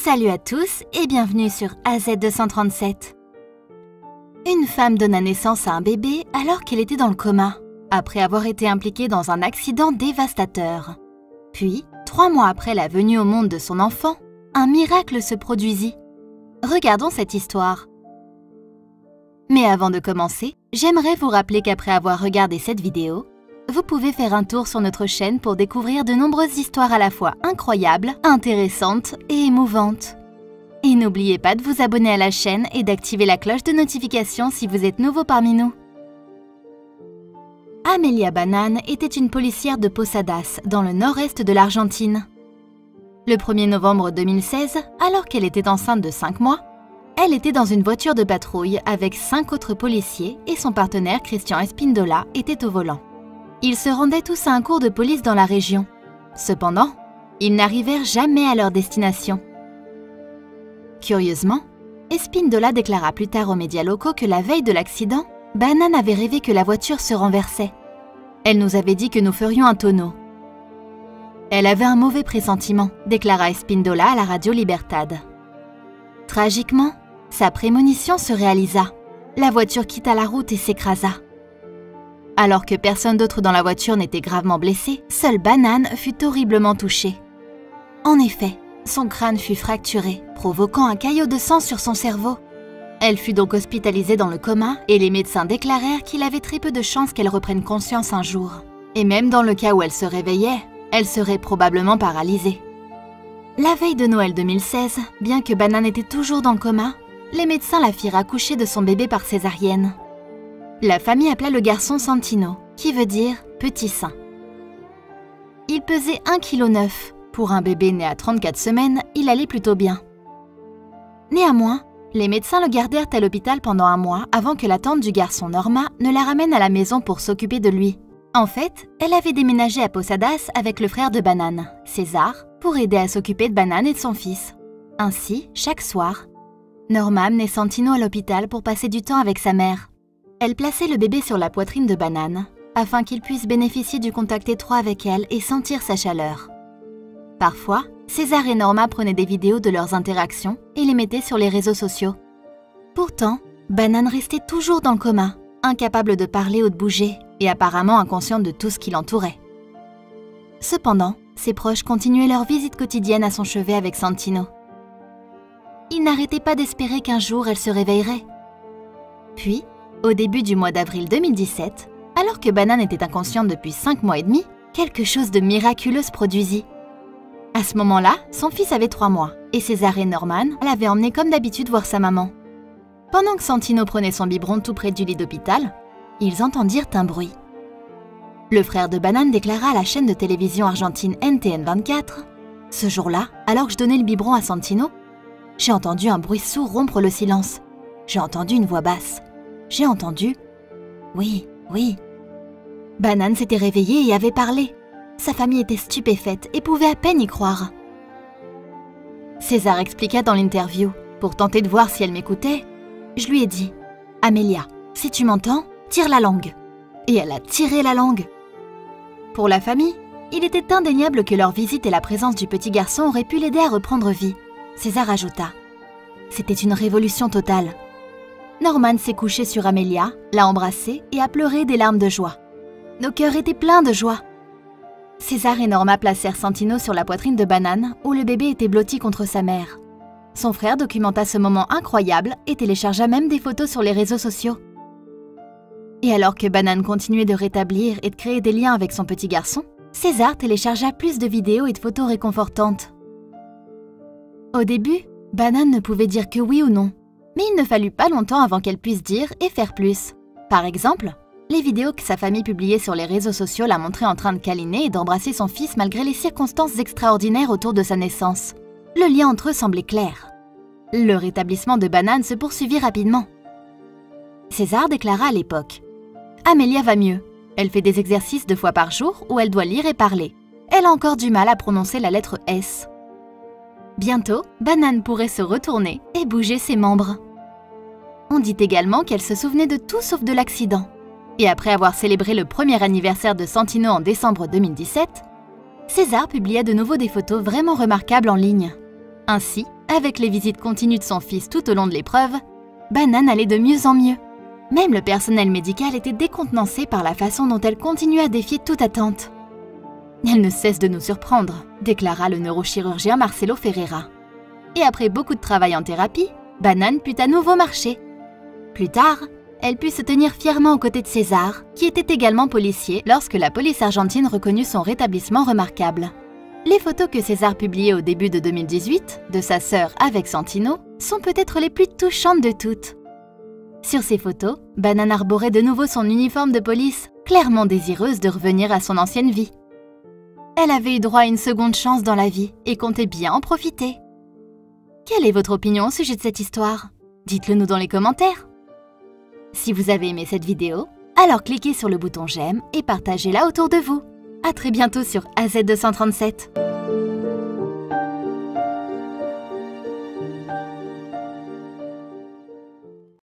Salut à tous et bienvenue sur AZ237. Une femme donna naissance à un bébé alors qu'elle était dans le coma, après avoir été impliquée dans un accident dévastateur. Puis, 3 mois après la venue au monde de son enfant, un miracle se produisit. Regardons cette histoire. Mais avant de commencer, j'aimerais vous rappeler qu'après avoir regardé cette vidéo, vous pouvez faire un tour sur notre chaîne pour découvrir de nombreuses histoires à la fois incroyables, intéressantes et émouvantes. Et n'oubliez pas de vous abonner à la chaîne et d'activer la cloche de notification si vous êtes nouveau parmi nous. Amelia Bannan était une policière de Posadas, dans le nord-est de l'Argentine. Le 1er novembre 2016, alors qu'elle était enceinte de 5 mois, elle était dans une voiture de patrouille avec 5 autres policiers et son partenaire Christian Espíndola était au volant. Ils se rendaient tous à un cours de police dans la région. Cependant, ils n'arrivèrent jamais à leur destination. Curieusement, Espíndola déclara plus tard aux médias locaux que la veille de l'accident, Bannan avait rêvé que la voiture se renversait. Elle nous avait dit que nous ferions un tonneau. Elle avait un mauvais pressentiment, déclara Espíndola à la radio Libertad. Tragiquement, sa prémonition se réalisa. La voiture quitta la route et s'écrasa. Alors que personne d'autre dans la voiture n'était gravement blessé, seule Bannan fut horriblement touchée. En effet, son crâne fut fracturé, provoquant un caillot de sang sur son cerveau. Elle fut donc hospitalisée dans le coma et les médecins déclarèrent qu'il avait très peu de chances qu'elle reprenne conscience un jour. Et même dans le cas où elle se réveillait, elle serait probablement paralysée. La veille de Noël 2016, bien que Bannan était toujours dans le coma, les médecins la firent accoucher de son bébé par césarienne. La famille appela le garçon Santino, qui veut dire « petit sein ». Il pesait 1,9 kg. Pour un bébé né à 34 semaines, il allait plutôt bien. Néanmoins, les médecins le gardèrent à l'hôpital pendant 1 mois avant que la tante du garçon Norma ne la ramène à la maison pour s'occuper de lui. En fait, elle avait déménagé à Posadas avec le frère de Bannan, César, pour aider à s'occuper de Bannan et de son fils. Ainsi, chaque soir, Norma amenait Santino à l'hôpital pour passer du temps avec sa mère. Elle plaçait le bébé sur la poitrine de Bannan, afin qu'il puisse bénéficier du contact étroit avec elle et sentir sa chaleur. Parfois, César et Norma prenaient des vidéos de leurs interactions et les mettaient sur les réseaux sociaux. Pourtant, Bannan restait toujours dans le coma, incapable de parler ou de bouger, et apparemment inconsciente de tout ce qui l'entourait. Cependant, ses proches continuaient leur visite quotidienne à son chevet avec Santino. Ils n'arrêtaient pas d'espérer qu'un jour elle se réveillerait. Puis, au début du mois d'avril 2017, alors que Bannan était inconsciente depuis 5 mois et demi, quelque chose de miraculeux se produisit. À ce moment-là, son fils avait 3 mois, et César et Norman l'avaient emmené comme d'habitude voir sa maman. Pendant que Santino prenait son biberon tout près du lit d'hôpital, ils entendirent un bruit. Le frère de Bannan déclara à la chaîne de télévision argentine NTN24 « Ce jour-là, alors que je donnais le biberon à Santino, j'ai entendu un bruit sourd rompre le silence. J'ai entendu une voix basse. J'ai entendu « Oui, oui ». Bannan s'était réveillé et avait parlé. Sa famille était stupéfaite et pouvait à peine y croire. César expliqua dans l'interview, pour tenter de voir si elle m'écoutait, je lui ai dit « Amelia, si tu m'entends, tire la langue ». Et elle a tiré la langue. Pour la famille, il était indéniable que leur visite et la présence du petit garçon auraient pu l'aider à reprendre vie. César ajouta « C'était une révolution totale ». Norman s'est couché sur Amelia, l'a embrassée et a pleuré des larmes de joie. Nos cœurs étaient pleins de joie. César et Norma placèrent Santino sur la poitrine de Bannan, où le bébé était blotti contre sa mère. Son frère documenta ce moment incroyable et téléchargea même des photos sur les réseaux sociaux. Et alors que Bannan continuait de rétablir et de créer des liens avec son petit garçon, César téléchargea plus de vidéos et de photos réconfortantes. Au début, Bannan ne pouvait dire que oui ou non. Mais il ne fallut pas longtemps avant qu'elle puisse dire et faire plus. Par exemple, les vidéos que sa famille publiait sur les réseaux sociaux la montraient en train de câliner et d'embrasser son fils malgré les circonstances extraordinaires autour de sa naissance. Le lien entre eux semblait clair. Le rétablissement de Bannan se poursuivit rapidement. César déclara à l'époque « Amelia va mieux. Elle fait des exercices 2 fois par jour où elle doit lire et parler. Elle a encore du mal à prononcer la lettre S. » Bientôt, Bannan pourrait se retourner et bouger ses membres. On dit également qu'elle se souvenait de tout sauf de l'accident. Et après avoir célébré le 1er anniversaire de Santino en décembre 2017, César publia de nouveau des photos vraiment remarquables en ligne. Ainsi, Avec les visites continues de son fils tout au long de l'épreuve, Banane allait de mieux en mieux. Même le personnel médical était décontenancé par la façon dont elle continuait à défier toute attente. « Elle ne cesse de nous surprendre », déclara le neurochirurgien Marcelo Ferreira. Et après beaucoup de travail en thérapie, Banane put à nouveau marcher. Plus tard, elle put se tenir fièrement aux côtés de César, qui était également policier lorsque la police argentine reconnut son rétablissement remarquable. Les photos que César publiait au début de 2018, de sa sœur avec Santino, sont peut-être les plus touchantes de toutes. Sur ces photos, Banane arborait de nouveau son uniforme de police, clairement désireuse de revenir à son ancienne vie. Elle avait eu droit à une seconde chance dans la vie et comptait bien en profiter. Quelle est votre opinion au sujet de cette histoire? Dites-le nous dans les commentaires. Si vous avez aimé cette vidéo, alors cliquez sur le bouton j'aime et partagez-la autour de vous. À très bientôt sur AZ237.